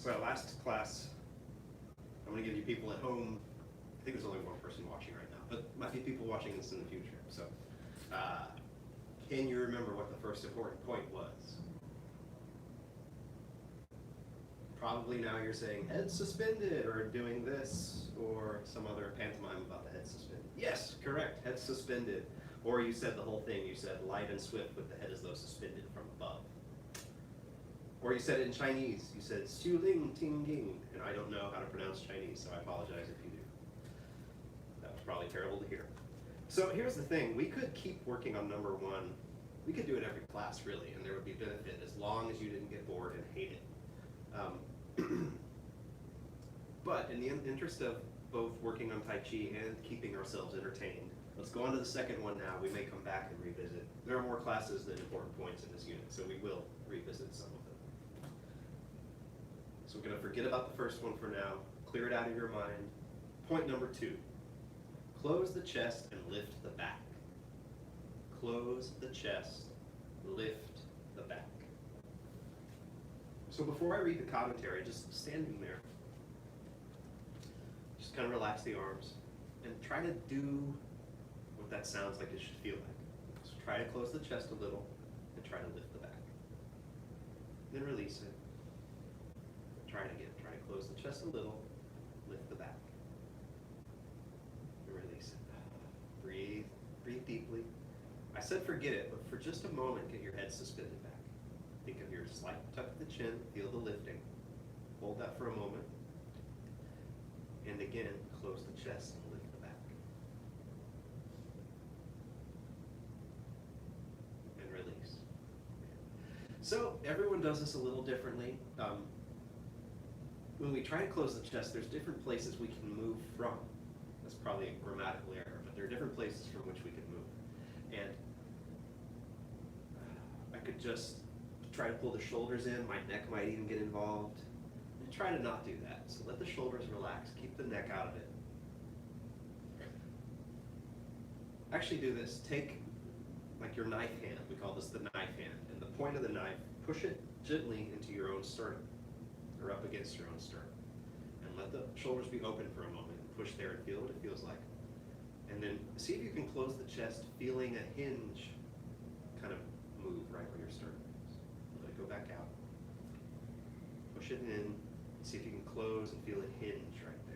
So last class, I'm going to give you people at home, I think there's only one person watching right now, but might be people watching this in the future. So can you remember what the first important point was? Probably now you're saying head suspended or doing this or some other pantomime about the head suspended. Yes, correct, head suspended. Or you said the whole thing, you said light and swift with the head as though suspended from above. Or you said it in Chinese, you said Xu Ling Ting Ding, and I don't know how to pronounce Chinese, so I apologize if you do. That was probably terrible to hear. So here's the thing, we could keep working on number one. We could do it every class really, and there would be benefit as long as you didn't get bored and hate it. But in the interest of both working on Tai Chi and keeping ourselves entertained, let's go on to the second one now. We may come back and revisit. There are more classes than important points in this unit, so we will revisit some of them. So we're going to forget about the first one for now, clear it out of your mind. Point number 2, close the chest and lift the back. Close the chest, lift the back. So before I read the commentary, just standing there, just kind of relax the arms and try to do what that sounds like it should feel like. So try to close the chest a little and try to lift the back. Then release it. Try it again. Try to close the chest a little, lift the back. And release it. Breathe. Breathe deeply. I said forget it, but for just a moment, get your head suspended back. Think of your slight tuck of the chin, feel the lifting. Hold that for a moment. And again, close the chest and lift the back. And release. So everyone does this a little differently. When we try to close the chest, there's different places we can move from. That's probably a grammatical error, but there are different places from which we can move. And I could just try to pull the shoulders in, my neck might even get involved. And try to not do that. So let the shoulders relax, keep the neck out of it. Actually do this, take like your knife hand, we call this the knife hand, and the point of the knife, push it gently into your own sternum, or up against your own sternum. And let the shoulders be open for a moment, and push there and feel what it feels like. And then see if you can close the chest, feeling a hinge kind of move right where your sternum is. Let it go back out. Push it in, see if you can close and feel a hinge right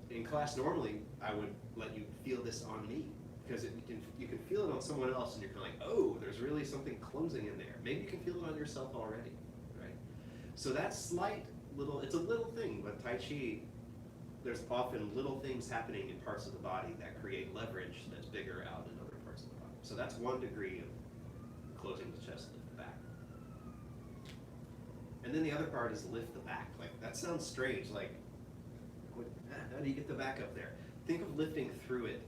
there. In class, normally, I would let you feel this on me, because you can feel it on someone else, and you're kind of like, oh, there's really something closing in there. Maybe you can feel it on yourself already, right? So that slight little, it's a little thing, but Tai Chi, there's often little things happening in parts of the body that create leverage that's bigger out in other parts of the body. So that's one degree of closing the chest, lift the back. And then the other part is lift the back. Like, that sounds strange, like, how do you get the back up there? Think of lifting through it.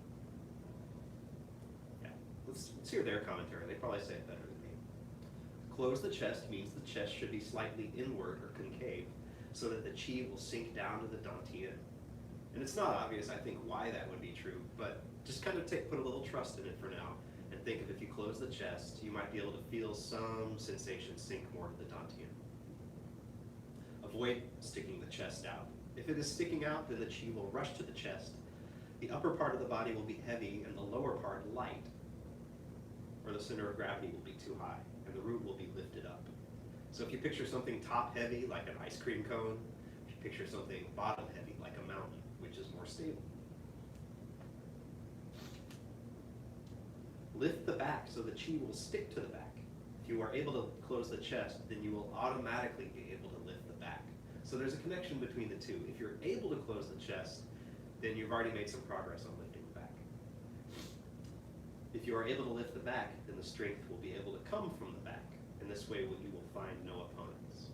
Yeah, let's hear their commentary. They probably say it better than me. Close the chest means the chest should be slightly inward or concave so that the chi will sink down to the dantian. And it's not obvious, I think, why that would be true, but just kind of put a little trust in it for now and think of if you close the chest, you might be able to feel some sensation sink more to the dantian. Avoid sticking the chest out. If it is sticking out, then the chi will rush to the chest. The upper part of the body will be heavy and the lower part light, or the center of gravity will be too high and the root will be lifted up. So if you picture something top heavy like an ice cream cone, if you picture something bottom heavy like a mountain, which is more stable. Lift the back so the chi will stick to the back. If you are able to close the chest, then you will automatically be able to lift the back. So there's a connection between the two. If you're able to close the chest, then you've already made some progress on lifting the back. If you are able to lift the back, then the strength will be able to come from the back. And this way you will find no opponents.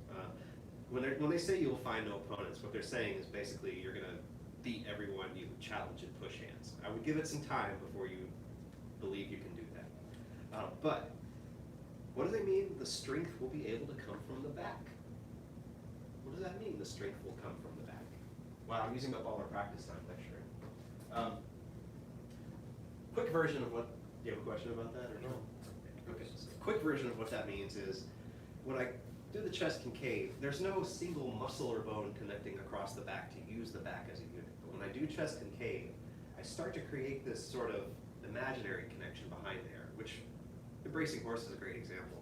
When they say you will find no opponents, what they're saying is basically you're going to beat everyone you challenge and push hands. I would give it some time before you believe you can do that. But what do they mean the strength will be able to come from the back? What does that mean, the strength will come from the back? Wow, I'm using up all our practice time, that's sure. Quick version of what, do you have a question about that or no? Okay, so quick version of what that means is, when I do the chest concave. There's no single muscle or bone connecting across the back to use the back as a unit. But when I do chest concave, I start to create this sort of imaginary connection behind there, which the bracing horse is a great example.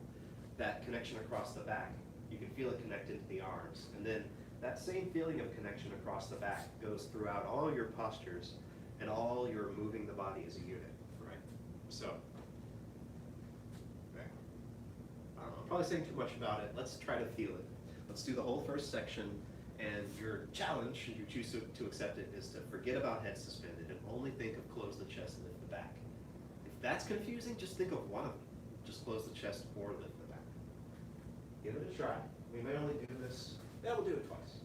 That connection across the back, you can feel it connect into the arms. And then that same feeling of connection across the back goes throughout all your postures and all your moving the body as a unit, right? So, I don't know, I'm probably saying too much about it. Let's try to feel it. Let's do the whole first section, and your challenge, should you choose to accept it, is to forget about head suspended and only think of close the chest and lift the back. If that's confusing, just think of one of them. Just close the chest or lift the back. Give it a try. We may only do this, yeah, we'll do it twice.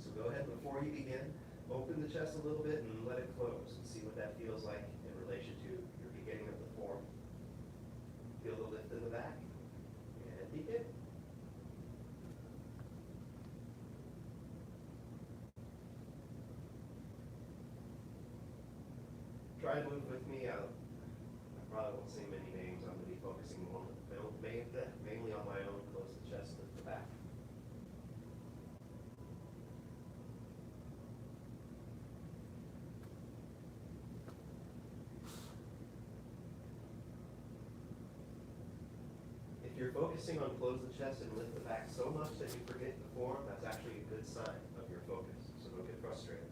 So go ahead, before you begin, open the chest a little bit and let it close and see what that feels like in relation to your beginning of the form. Feel the lift in the back, and begin. Try to move with me. I probably won't say many names. I'm going to be focusing mainly on my own. Close the chest, lift the back. If you're focusing on close the chest and lift the back so much that you forget the form, that's actually a good sign of your focus. So don't get frustrated.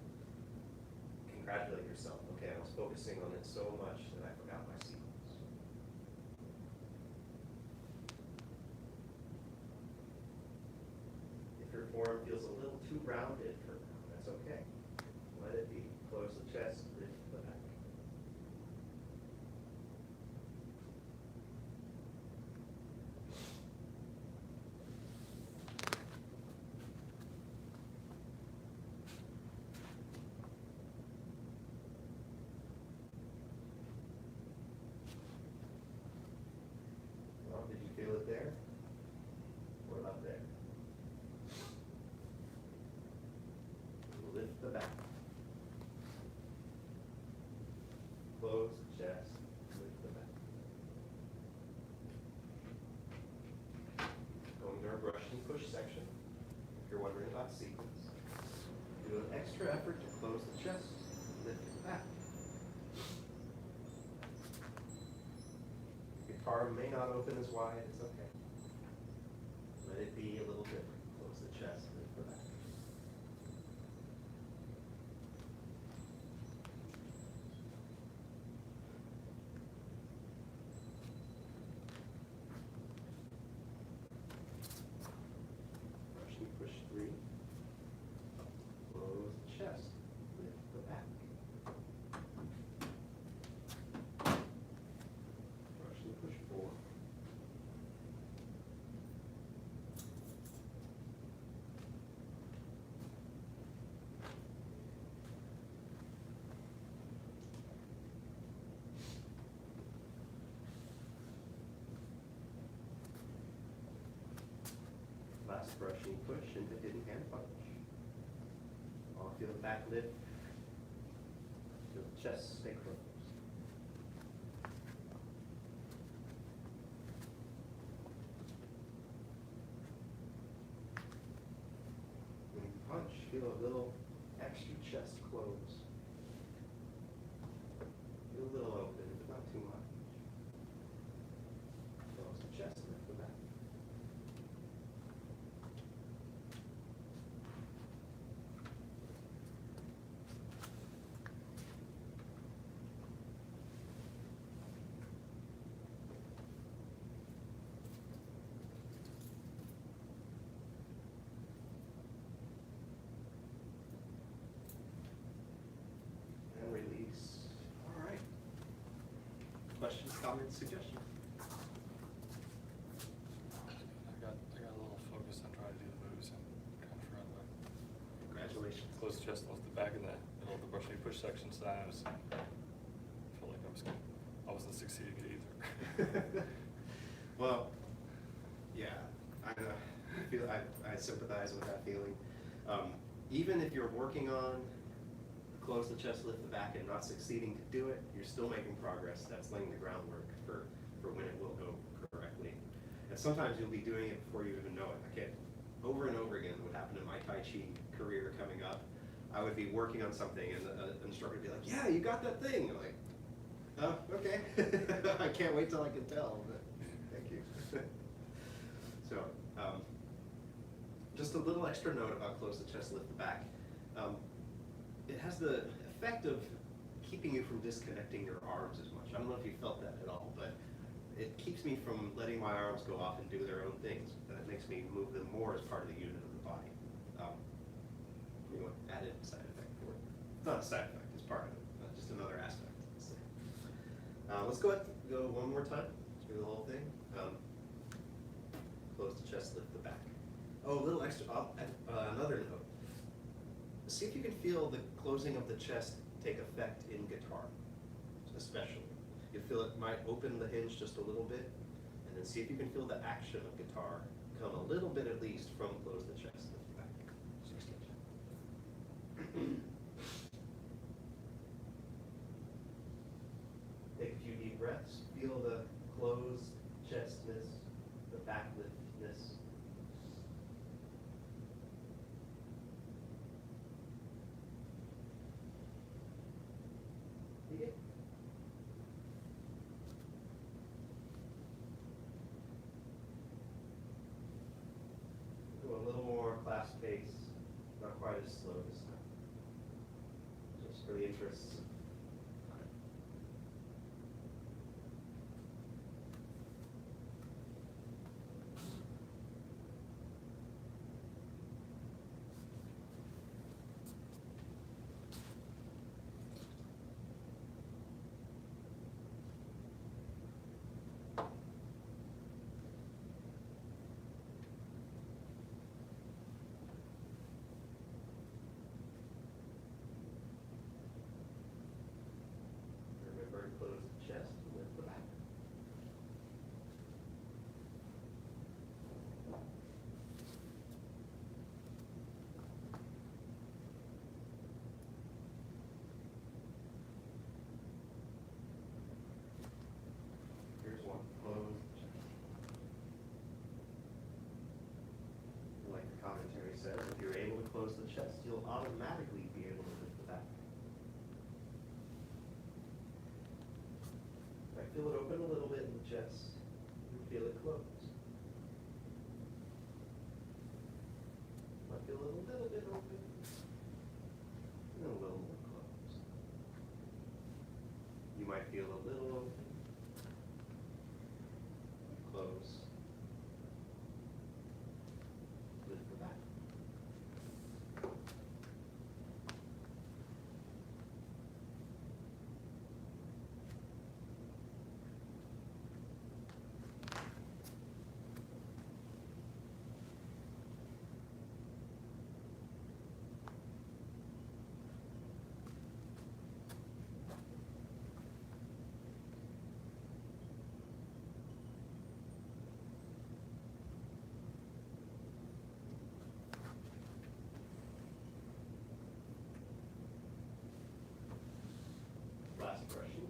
Congratulate yourself. Okay, I was focusing on it so much that I forgot my sequence. If your form feels a little too rounded for now, that's okay. Let it be. Close the chest, lift the back. Did you feel it there? What about there? Lift the back. Close the chest, lift the back. Going to our brush and push section. If you're wondering about sequence, do an extra effort to close the chest, lift the back. Your arm may not open as wide, it's okay. Let it be a little different. Close the chest, lift the back. Brush and push 3. Close the chest, lift the back. Brush and push 4. Last brush and push into hidden hand punch. I'll feel the back lift. Feel the chest stay closed. When you punch, feel a little extra chest close. Feel a little open, but not too much. Close the chest, lift the back. And release. All right. Questions, comments, suggestions? I got a little focused on trying to do the moves and kind of forgot about Congratulations. close the chest, close the back of the middle of the brush and push section. So I felt like I wasn't succeeding at either. Well, yeah, I feel I sympathize with that feeling. Even if you're working on close the chest, lift the back, and not succeeding to do it, you're still making progress. That's laying the groundwork for for when it will go correctly. And sometimes you'll be doing it before you even know it. I can't, over and over again, what happened in my Tai Chi career coming up, I would be working on something and the instructor would be like, yeah, you got that thing. I'm like, oh, okay. I can't wait till I can tell, but thank you. So, just a little extra note about close the chest, lift the back. It has the effect of keeping you from disconnecting your arms as much. I don't know if you felt that at all, but it keeps me from letting my arms go off and do their own things. And it makes me move them more as part of the unit of the body. You know, added side effect for it. It's not a side effect, it's part of it. Just another aspect. Let's go ahead, go one more time. Let's do the whole thing. Close the chest, lift the back. Oh, a little extra, another note. See if you can feel the closing of the chest take effect in guitar, especially. You feel it might open the hinge just a little bit, and then see if you can feel the action of guitar come a little bit at least from close the chest, lift the back. Take a few deep breaths. Feel the closed chestness, the back liftness. Begin. Go a little more class pace, not quite as slow this time. Just for the interests of time. Remember to close the chest and lift the back. Here's one, close the chest. Like the commentary says, if you're able to close the chest, you'll automatically be able to lift the back. I feel it open a little bit in the chest, and feel it close. I feel it a little bit open, and a little more closed. You might feel a little open, close, lift the back. Last question.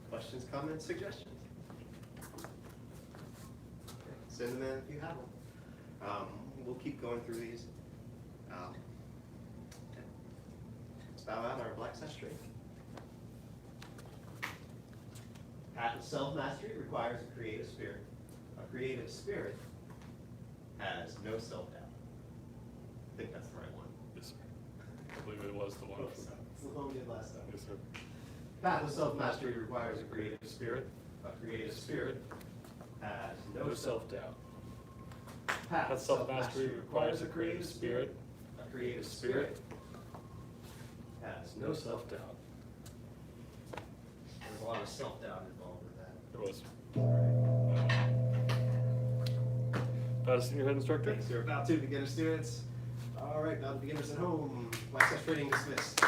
Questions, comments, suggestions? Okay, send them in if you have them. We'll keep going through these. Okay. Let's bow out our black sash straight. Path of self-mastery requires a creative spirit. A creative spirit has no self-doubt. I think that's the right one. Yes, sir. I believe it was the one. what we did last time. Yes, sir. Path of self-mastery requires a creative spirit. A creative spirit has no self-doubt. Path of self-mastery requires a creative spirit. A creative spirit has no self-doubt. There's a lot of self-doubt involved with that. It was. Senior Head Instructor? Thanks, you're about to beginner students. All right, now the beginners at home. Class training dismissed.